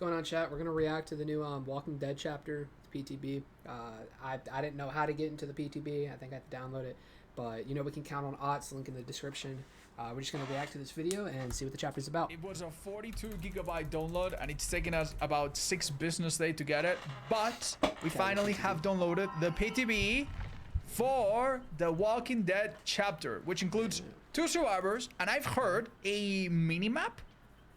going on, chat? We're gonna react to the new Walking Dead chapter, PTB. I didn't know how to get into the PTB. I think I have to download it, but we can count on Otz. Link in the description. We're just gonna react to this video and see what the chapter's about. It was a 42 gigabyte download, and it's taken us about 6 business days to get it. But we finally have downloaded the PTB for the Walking Dead chapter, which includes 2 survivors, and I've heard a mini map.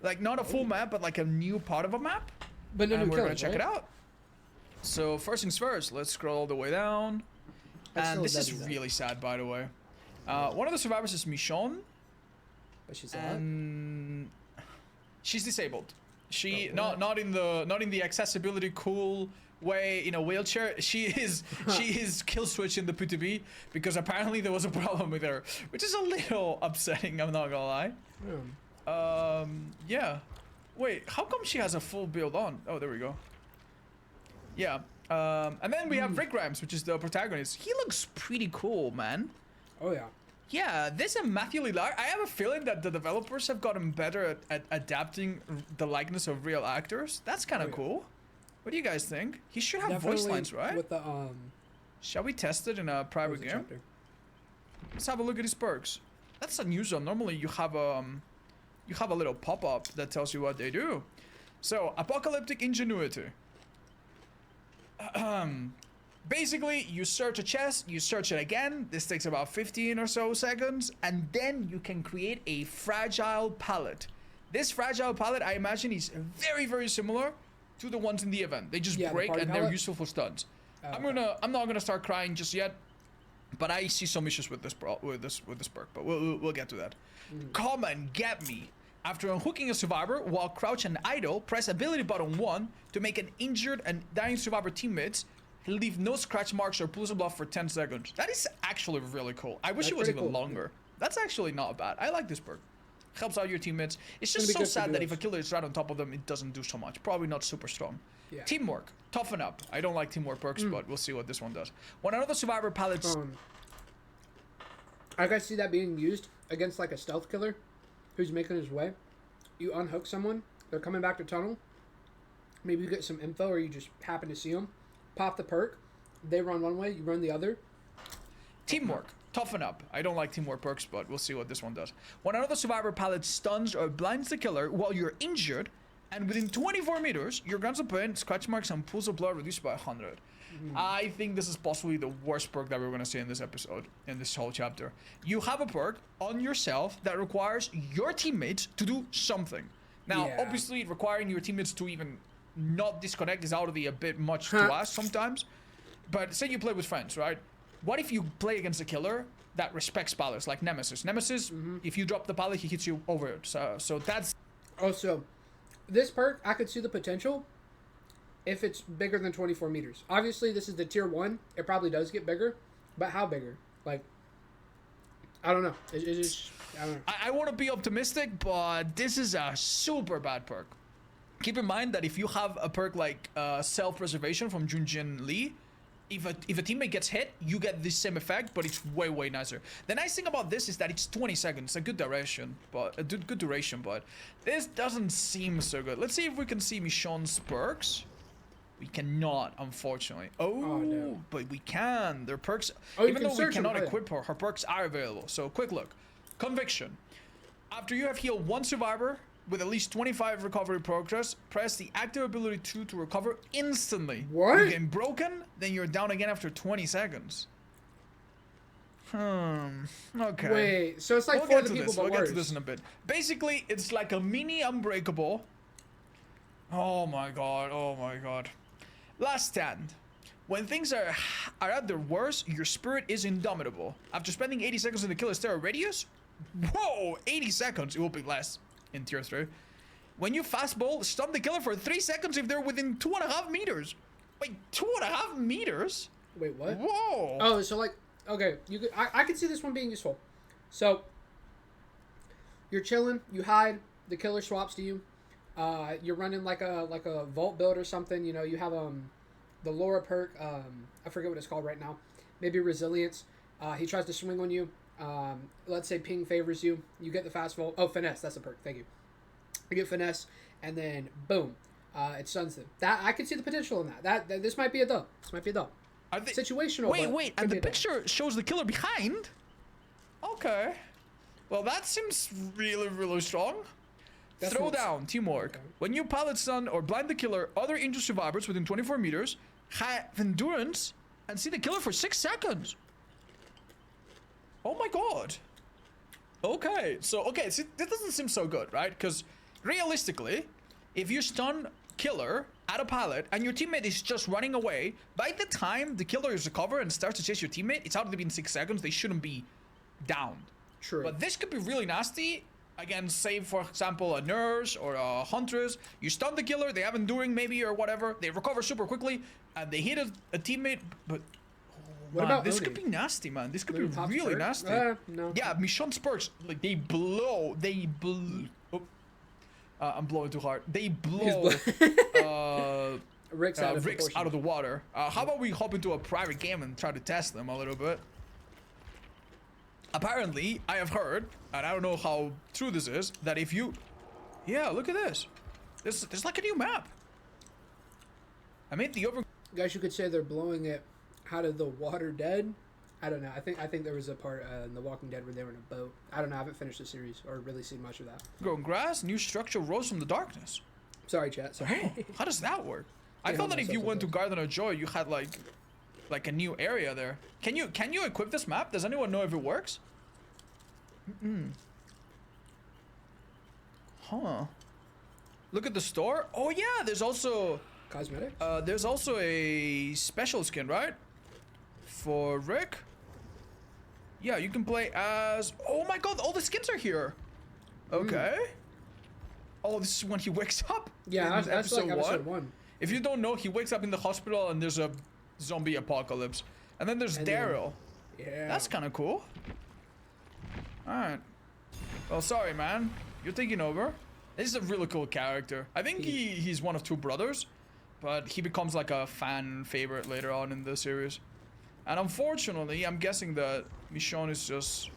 Like, not a full map, but like a new part of a map. But no, and we're killers, gonna check it out. So first things first, let's scroll all the way down. And this is really sad, by the way. One of the survivors is Michonne. But she's and she's disabled. She not in the accessibility cool way in a wheelchair. She is kill switch in the PTB because apparently there was a problem with her, which is a little upsetting. I'm not gonna lie. Yeah. Wait, how come she has a full build on? Oh, there we go. Yeah. And then we have Rick Grimes, which is the protagonist. He looks pretty cool, man. Oh yeah. Yeah, this is Matthew Lillard. I have a feeling that the developers have gotten better at adapting the likeness of real actors. That's kind of cool. What do you guys think? He should have voice lines, right? With the Shall we test it in a private game? Chapter? Let's have a look at his perks. That's a new zone. Normally you have a little pop-up that tells you what they do. So, apocalyptic ingenuity. Basically, you search a chest, you search it again. This takes about 15 or so seconds, and then you can create a fragile pallet. This fragile pallet, I imagine, is very, very similar to the ones in the event. They just break and they're useful for stuns. I'm not gonna start crying just yet, but I see some issues with this perk. But we'll get to that. Come and get me. After unhooking a survivor while crouched and idle, press ability button 1 to make an injured and dying survivor teammates leave no scratch marks or pools of blood for 10 seconds. That is actually really cool. I wish it was even longer. That's actually not bad. I like this perk. Helps out your teammates. It's just so sad that if a killer is right on top of them, it doesn't do so much. Probably not super strong. Yeah. Teamwork. Toughen up. I don't like teamwork perks, but we'll see what this one does. When another survivor pallets... I guys see that being used against like a stealth killer who's making his way. You unhook someone. They're coming back to tunnel. Maybe you get some info or you just happen to see them. Pop the perk. They run one way, you run the other. Teamwork. Toughen up. I don't like teamwork perks, but we'll see what this one does. When another survivor pallet stuns or blinds the killer while you're injured, and within 24 meters, your guns of pain, scratch marks, and pools of blood reduced by 100. I think this is possibly the worst perk that we're going to see in this episode, in this whole chapter. You have a perk on yourself that requires your teammates to do something. Now, obviously, requiring your teammates to even not disconnect is already a bit much to ask sometimes. But say you play with friends, right? What if you play against a killer that respects pallets, like Nemesis? Nemesis, if you drop the pallet, he hits you over it. So that's... Also, this perk, I could see the potential if it's bigger than 24 meters. Obviously, this is the tier 1. It probably does get bigger. But how bigger? Like, I don't know. I don't know. I want to be optimistic, but this is a super bad perk. Keep in mind that if you have a perk like self-preservation from Junjin Lee, if a teammate gets hit, you get the same effect, but it's way, way nicer. The nice thing about this is that it's 20 seconds, a good duration, but this doesn't seem so good. Let's see if we can see Michonne's perks. We cannot, unfortunately. Oh, no. But we can. Their perks, even though we cannot equip her, her perks are available. So quick look. Conviction. After you have healed one survivor with at least 25 recovery progress, press the active ability 2 to recover instantly. What? You're getting broken, then you're down again after 20 seconds. Okay. Wait, so it's like for the people, but we'll get to this in a bit. Basically, it's like a mini Unbreakable. Oh my god, oh my god. Last stand. When things are at their worst, your spirit is indomitable. After spending 80 seconds in the killer's terror radius, whoa, 80 seconds, it will be less in tier 3. When you fastball, stun the killer for 3 seconds if they're within 2.5 meters. Wait, 2.5 meters? Wait, what? Whoa. Oh, so like, okay, I can see this one being useful. So, you're chilling, you hide, the killer swaps to you. You're running like a vault build or something. You know, you have the Laura perk. I forget what it's called right now. Maybe resilience. He tries to swing on you. Let's say ping favors you. You get the fast vault. Oh, finesse. That's a perk. Thank you. You get finesse, and then boom. it stuns them. That I can see the potential in that. This might be a dub. This might be a dub. Situational. Wait, and the picture shows the killer behind? Okay. Well, that seems really, really strong. Throw down, teamwork. Okay. When you pallet stun or blind the killer, other injured survivors within 24 meters have endurance and see the killer for 6 seconds. Oh my god. Okay, so, see, this doesn't seem so good, right? Because realistically, if you stun killer at a pallet and your teammate is just running away, by the time the killer is recovered and starts to chase your teammate, it's already been 6 seconds. They shouldn't be downed. True. But this could be really nasty. Again, say for example a nurse or a huntress. You stun the killer, they have enduring maybe or whatever. They recover super quickly and they hit a teammate. But what about this could be nasty, man. This could be really nasty. No. Yeah, Michonne's perks, like they blow. Oh, I'm blowing too hard. They blow Rick's out of the water. How about we hop into a private game and try to test them a little bit? Apparently, I have heard, and I don't know how true this is, that if you... Yeah, look at this. There's like a new map. I made the over... I guess you could say they're blowing it out of the water dead. I don't know. I think there was a part in The Walking Dead where they were in a boat. I don't know. I haven't finished the series or really seen much of that. Growing grass, new structure rose from the darkness. Sorry, chat. Sorry. Oh, how does that work? I thought that if you went to Garden of Joy, you had like a new area there. Can you equip this map? Does anyone know if it works? Huh. Look at the store. Oh yeah, there's also cosmetic. There's also a special skin, right? For Rick. Yeah, you can play as... Oh my god, all the skins are here. Okay. Oh, this is when he wakes up. Yeah, that's like episode 1. If you don't know, he wakes up in the hospital and there's a zombie apocalypse. And then there's Daryl. Yeah. That's kind of cool. Alright. Well, sorry, man. You're taking over. This is a really cool character. I think he's one of 2 brothers, but he becomes like a fan favorite later on in the series. And unfortunately, I'm guessing that Michonne is just...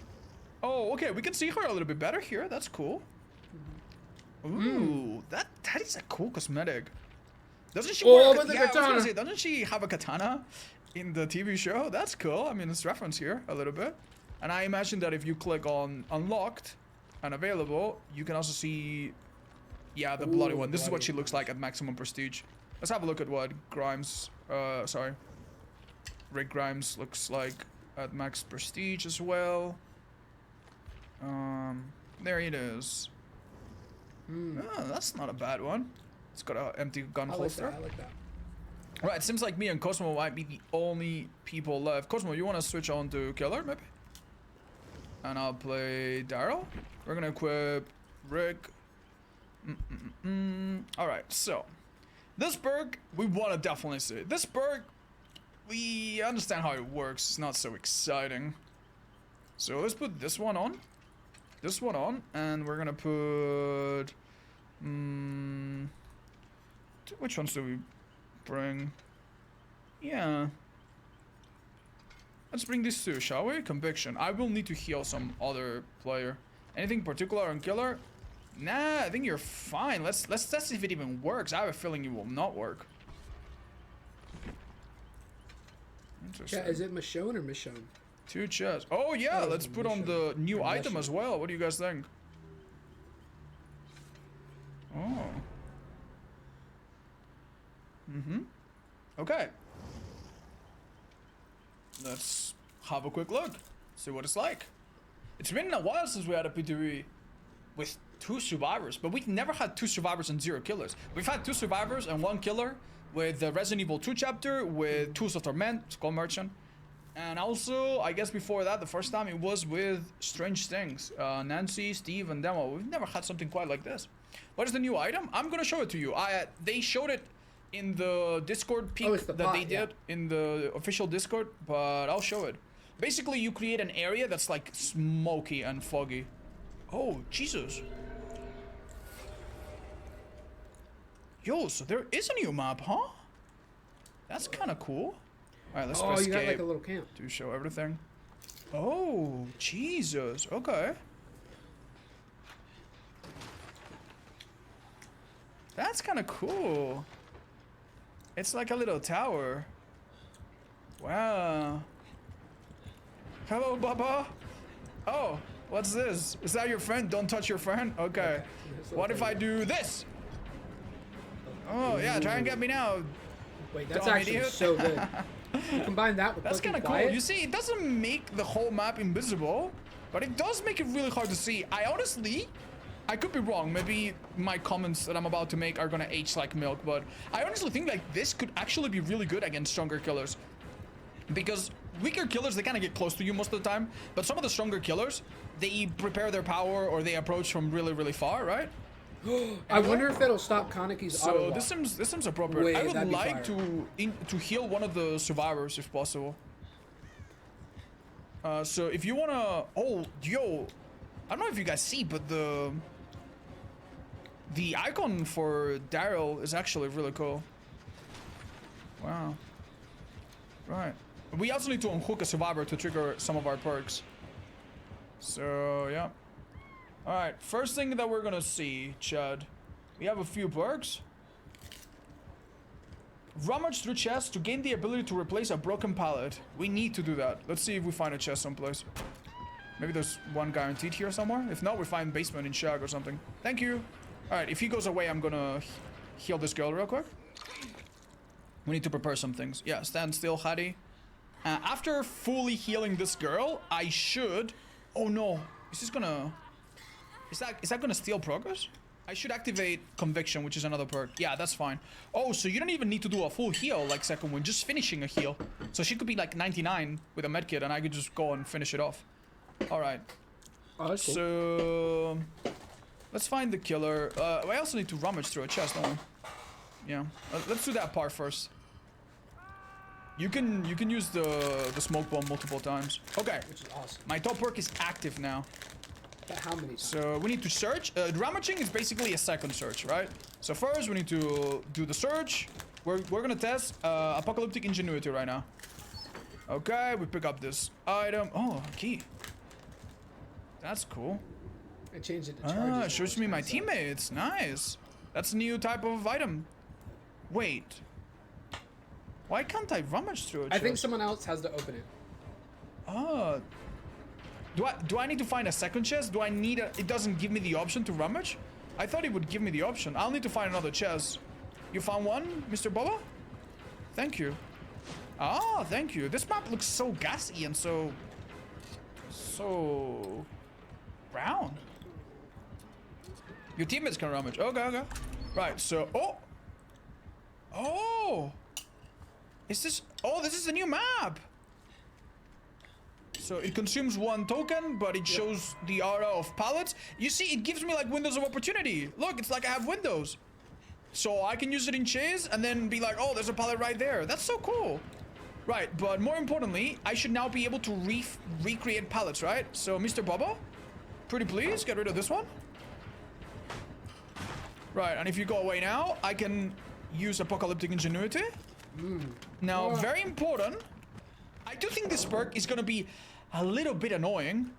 Oh, okay. We can see her a little bit better here. That's cool. Ooh, that is a cool cosmetic. Doesn't she wear a katana? I was gonna say, doesn't she have a katana in the TV show? That's cool. I mean, it's reference here a little bit. And I imagine that if you click on unlocked and available, you can also see, yeah, the bloody one. This is what she looks like at maximum prestige. Let's have a look at what Rick Grimes looks like at max prestige as well. There it is. Oh, that's not a bad one. It's got an empty gun holster. I like that. Right, it seems like me and Cosmo might be the only people left. Cosmo, you want to switch on to Killer, maybe? And I'll play Daryl. We're gonna equip Rick. Alright, so this perk we want to definitely see. This perk, we understand how it works. It's not so exciting. So let's put this one on. This one on, and we're gonna put... which ones do we bring? Yeah. Let's bring these 2, shall we? Conviction. I will need to heal some other player. Anything particular on Killer? Nah, I think you're fine. Let's test if it even works. I have a feeling it will not work. Interesting. Yeah, is it Michonne or Michonne? 2 chests. Oh yeah, let's put on the new item as well. What do you guys think? Oh. Okay. Let's have a quick look. See what it's like. It's been a while since we had a PTV with 2 survivors, but we've never had 2 survivors and 0 killers. We've had 2 survivors and 1 killer with the Resident Evil 2 chapter with Tools of Torment, Skull Merchant. And also, I guess before that, the first time it was with Strange Things. Nancy, Steve, and Demo. We've never had something quite like this. What is the new item? I'm gonna show it to you. They showed it in the Discord peek that they did in the official Discord, but I'll show it. Basically, you create an area that's like smoky and foggy. Oh, Jesus. Yo, so there is a new map, huh? That's kind of cool. All right, let's escape. You got like a little camp. To show everything. Oh, Jesus. Okay. That's kind of cool. It's like a little tower. Wow. Hello, Baba. Oh, what's this? Is that your friend? Don't touch your friend? Okay. What if I do this? Oh, yeah, try and get me now. Wait, that's actually so good. You combine that with that's kind of cool. You see, it doesn't make the whole map invisible, but it does make it really hard to see. I could be wrong. Maybe my comments that I'm about to make are gonna age like milk, but I honestly think like this could actually be really good against stronger killers. Because weaker killers, they kind of get close to you most of the time, but some of the stronger killers, they prepare their power or they approach from really, really far, right? I wonder if it'll stop Kaneki's auto. So this seems appropriate. Wait, I would like fire. to heal one of the survivors if possible. So if you wanna, oh yo, I don't know if you guys see, but the icon for Daryl is actually really cool. Wow. Right. We also need to unhook a survivor to trigger some of our perks. So yeah. Alright, first thing that we're gonna see, Chad. We have a few perks. Rummage through chests to gain the ability to replace a broken pallet. We need to do that. Let's see if we find a chest someplace. Maybe there's one guaranteed here somewhere. If not, we find basement in Shag or something. Thank you. Alright, if he goes away, I'm gonna heal this girl real quick. We need to prepare some things. Yeah, stand still, Hadi. After fully healing this girl, I should... Oh no. Is this gonna... Is that gonna steal progress? I should activate Conviction, which is another perk. Yeah, that's fine. Oh, so you don't even need to do a full heal like second win, just finishing a heal. So she could be like 99 with a medkit and I could just go and finish it off. Alright. Oh, that's cool. So... Let's find the killer. I also need to rummage through a chest, don't we? Yeah. Let's do that part first. You can use the smoke bomb multiple times. Okay. Which is awesome. My top perk is active now. But how many times? So we need to search. Rummaging is basically a second search, right? So first we need to do the search. We're gonna test apocalyptic ingenuity right now. Okay, we pick up this item. Oh, a key. That's cool. I changed it to charges. Ah, it shows me my teammates. Nice. That's a new type of item. Wait. Why can't I rummage through it? I think someone else has to open it. Oh. Do I need to find a second chest? Do I need a... It doesn't give me the option to rummage? I thought it would give me the option. I'll need to find another chest. You found one, Mr. Bubba? Thank you. Ah, thank you. This map looks so gassy and so brown. Your teammates can rummage. Okay, okay. Right, so... Oh! Is this... Oh, this is a new map! So it consumes 1 token, but it shows the aura of pallets. You see, it gives me like windows of opportunity. Look, it's like I have windows. So I can use it in chase and then be like, oh, there's a pallet right there. That's so cool. Right, but more importantly, I should now be able to recreate pallets, right? So, Mr. Bubba, pretty please, get rid of this one. Right, and if you go away now, I can use apocalyptic ingenuity. Now, very important, I do think this perk is gonna be a little bit annoying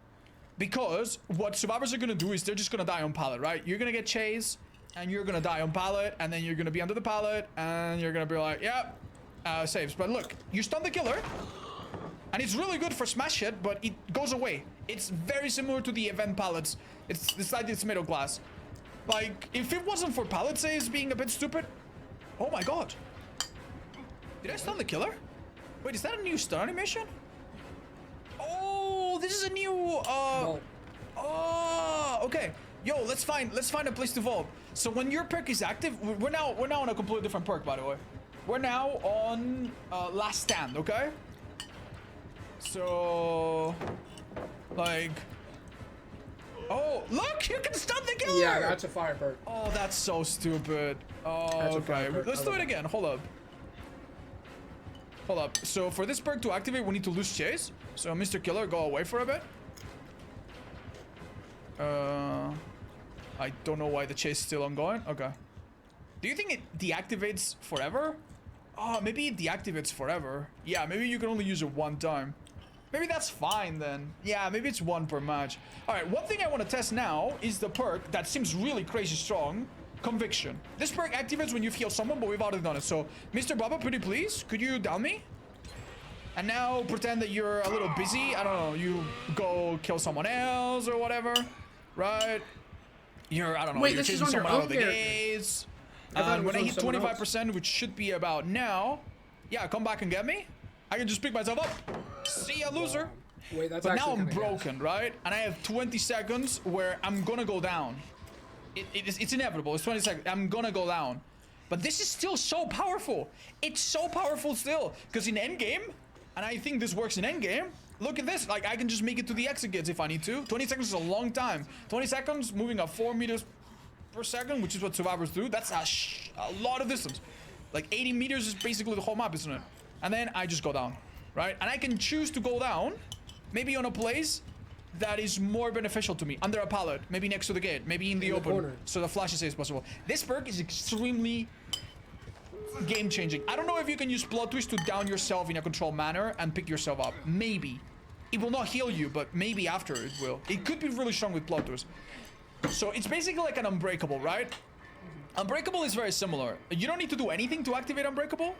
because what survivors are gonna do is they're just gonna die on pallet, right? You're gonna get chased and you're gonna die on pallet and then you're gonna be under the pallet and you're gonna be like, yep, saves. But look, you stun the killer and it's really good for smash hit, but it goes away. It's very similar to the event pallets. It's like it's middle class. Like, if it wasn't for pallet saves being a bit stupid... Oh my god. Did I stun the killer? Wait, is that a new stun animation? Oh, this is a new, No. Oh, okay. Yo, let's find a place to vault. So when your perk is active, we're now on a completely different perk, by the way. We're now on last stand, okay? So, like... Oh, look! You can stun the killer! Yeah, that's a fire perk. Oh, that's so stupid. Oh, That's a okay. fire perk. Let's do it again. Hold up. Hold up. So for this perk to activate, we need to lose chase. So Mr. Killer, go away for a bit. I don't know why the chase is still ongoing. Okay. Do you think it deactivates forever? Oh, maybe it deactivates forever. Yeah, maybe you can only use it 1 time. Maybe that's fine then. Yeah, maybe it's 1 per match. All right, one thing I want to test now is the perk that seems really crazy strong. Conviction. This perk activates when you heal someone, but we've already done it. So, Mr. Baba, pretty please, could you down me? And now pretend that you're a little busy. I don't know, you go kill someone else or whatever, right? I don't know, Wait, you're chasing someone out of the gates. And when I hit 25%, which should be about now, yeah, come back and get me. I can just pick myself up. See ya, loser. Wait, that's but now I'm broken, right? And I have 20 seconds where I'm gonna go down. It's inevitable. It's 20 seconds. I'm gonna go down. But this is still so powerful. It's so powerful still. Because in endgame, and I think this works in endgame, look at this. Like, I can just make it to the exit gates if I need to. 20 seconds is a long time. 20 seconds moving at 4 meters per second, which is what survivors do. That's a lot of distance. Like 80 meters is basically the whole map, isn't it? And then I just go down, right? And I can choose to go down, maybe on a place that is more beneficial to me, under a pallet, maybe next to the gate, maybe in the open, corner, so the flash is safe as possible. This perk is extremely game-changing. I don't know if you can use plot twist to down yourself in a controlled manner and pick yourself up. Maybe. It will not heal you, but maybe after it will. It could be really strong with plot twist. So it's basically like an unbreakable, right? Unbreakable is very similar. You don't need to do anything to activate unbreakable,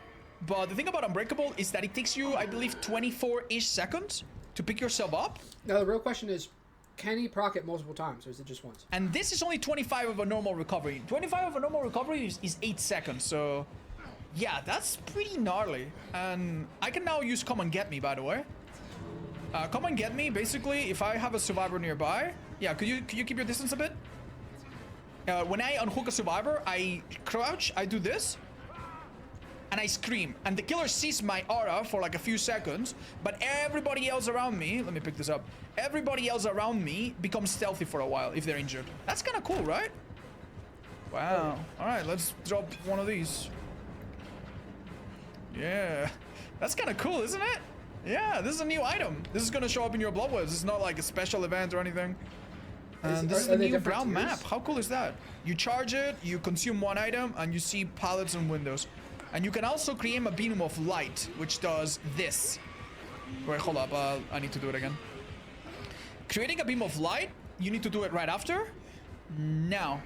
but the thing about unbreakable is that it takes you, I believe, 24-ish seconds to pick yourself up. Now the real question is, can he proc it multiple times, or is it just once? And this is only 25 of a normal recovery. 25 of a normal recovery is 8 seconds, so yeah, that's pretty gnarly. And I can now use come and get me, by the way. Come and get me, basically, if I have a survivor nearby. Yeah, could you keep your distance a bit? When I unhook a survivor, I crouch, I do this, and I scream, and the killer sees my aura for like a few seconds, but everybody else around me, let me pick this up, everybody else around me becomes stealthy for a while if they're injured. That's kind of cool, right? Wow. All right, let's drop one of these. Yeah, that's kind of cool, isn't it? Yeah, this is a new item. This is gonna show up in your blood waves. It's not like a special event or anything. And this is the new brown map. How cool is that? You charge it, you consume one item, and you see pallets and windows. And you can also create a beam of light, which does this. Wait, hold up. I need to do it again. Creating a beam of light, you need to do it right after. Now.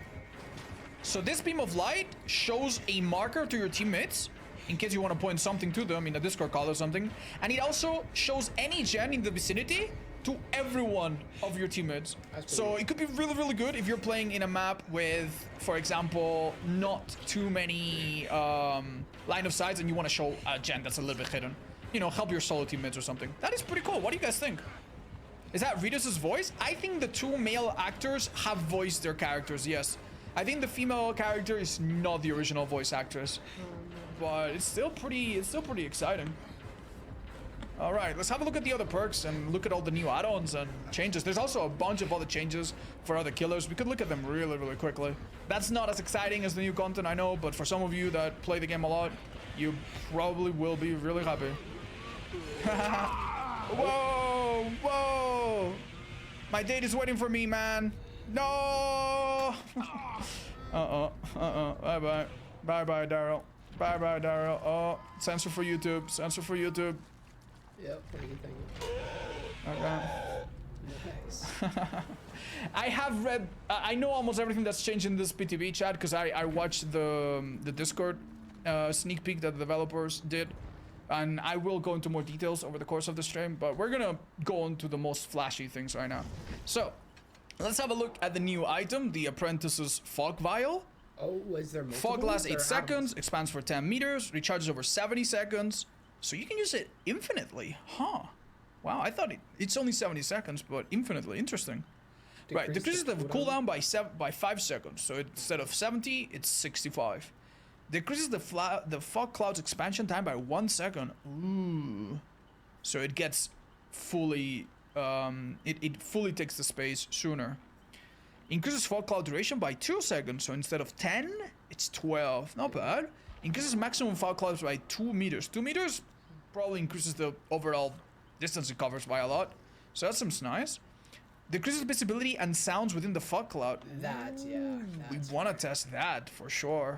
So this beam of light shows a marker to your teammates, in case you want to point something to them in a Discord call or something. And it also shows any gen in the vicinity to everyone of your teammates. So it could be really, really good if you're playing in a map with, for example, not too many line of sights and you want to show a gen that's a little bit hidden. You know, help your solo teammates or something. That is pretty cool. What do you guys think? Is that Ritus's voice? I think the two male actors have voiced their characters, yes. I think the female character is not the original voice actress. But it's still pretty exciting. All right, let's have a look at the other perks and look at all the new add-ons and changes. There's also a bunch of other changes for other killers. We could look at them really, really quickly. That's not as exciting as the new content, I know, but for some of you that play the game a lot, you probably will be really happy. Whoa, whoa. My date is waiting for me, man. No. Bye-bye. Bye-bye, Daryl. Bye-bye, Daryl. Oh, censor for YouTube. Censor for YouTube. Yep, thank you. Okay. Nice. I have read... I know almost everything that's changed in this PTB chat because I watched the Discord sneak peek that the developers did. And I will go into more details over the course of the stream, but we're gonna go into the most flashy things right now. So, let's have a look at the new item, the Apprentice's Fog Vial. Oh, is there multiple? Fog lasts 8 seconds, expands for 10 meters, recharges over 70 seconds. So you can use it infinitely, huh? Wow, I thought it's only 70 seconds, but infinitely interesting. Right, decreases the cooldown by 5 seconds. So instead of 70, it's 65. Decreases the fog cloud's expansion time by 1 second. Ooh. So it gets fully, it fully takes the space sooner. Increases fog cloud duration by 2 seconds. So instead of 10, it's 12. Not bad. Increases maximum fog clouds by 2 meters. 2 meters probably increases the overall distance it covers by a lot. So that seems nice. Decreases visibility and sounds within the fog cloud. We want to test that for sure.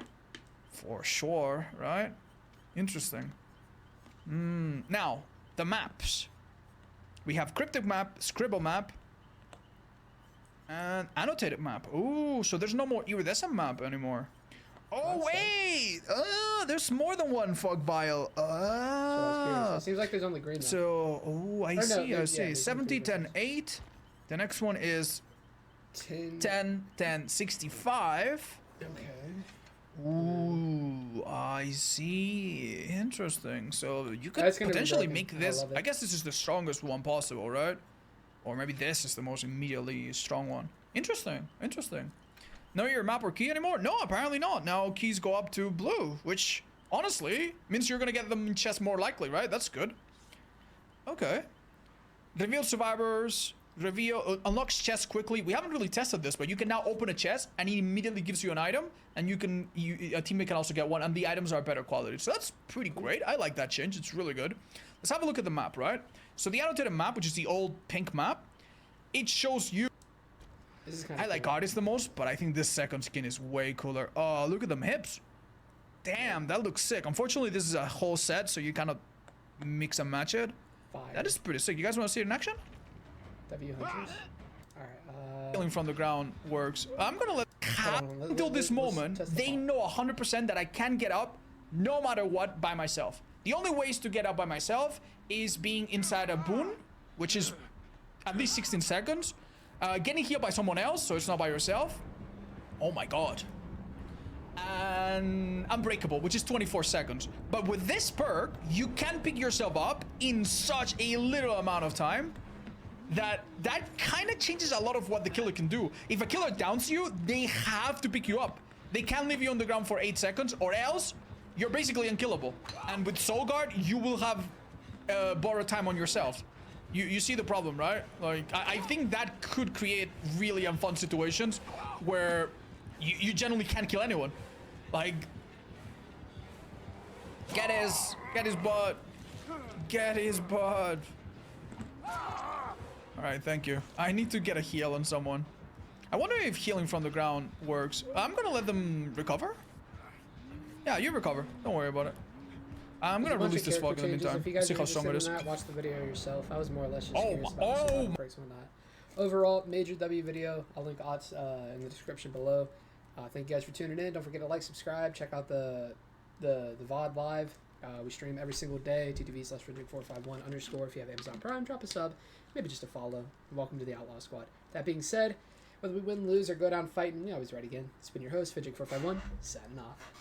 For sure, right? Interesting. Now, the maps. We have cryptic map, scribble map, and annotated map. Ooh, so there's no more iridescent map anymore. Oh, wait! There's more than one fog vial. So that's curious. It seems like there's only green. So, I no, see, I yeah, see. 70, 10, 8. The next one is 10, 10, 65. Okay. Ooh, I see. Interesting. So you could That's gonna be potentially broken. make this. I love it. I guess this is the strongest one possible, right? Or maybe this is the most immediately strong one. Interesting. Interesting. Know your map or key anymore? No, apparently not. Now keys go up to blue, which honestly means you're gonna get them in chest more likely, right? That's good. Okay. Reveal survivors. Reveal unlocks chest quickly. We haven't really tested this, but you can now open a chest and it immediately gives you an item, and a teammate can also get one, and the items are better quality. So that's pretty great. I like that change. It's really good. Let's have a look at the map, right? So the annotated map, which is the old pink map, it shows you. I like artists the most, but I think this second skin is way cooler. Oh, look at them hips. Damn, that looks sick. Unfortunately, this is a whole set, so you kind of mix and match it. Fire. That is pretty sick. You guys want to see it in action? W hunters. Alright, Killing from the ground works. I'm gonna let until this moment, they know 100% that I can get up no matter what by myself. The only ways to get up by myself is being inside a boon, which is at least 16 seconds. Getting healed by someone else, so it's not by yourself. Oh my god. And unbreakable, which is 24 seconds. But with this perk, you can pick yourself up in such a little amount of time that kind of changes a lot of what the killer can do. If a killer downs you, they have to pick you up. They can't leave you on the ground for 8 seconds, or else you're basically unkillable. And with Soul Guard, you will have borrowed time on yourself. You see the problem, right? Like, I think that could create really unfun situations where you generally can't kill anyone. Like, get his butt. Get his butt. Alright, thank you. I need to get a heal on someone. I wonder if healing from the ground works. I'm gonna let them recover. Yeah, you recover. Don't worry about it. I'm gonna release this fog in the meantime. If you guys See are how strong it is. interested in that, watch the video yourself. I was more or less just Oh, curious about some breaks on that. Overall, major W video. I'll link Otz in the description below. Thank you guys for tuning in. Don't forget to like, subscribe, check out the VOD live. We stream every single day. TWD/Frederick451_ if you have Amazon Prime, drop a sub, maybe just a follow. Welcome to the Outlaw Squad. That being said, whether we win, lose, or go down fighting, we always right again. It's been your host, Fidget451, signing off.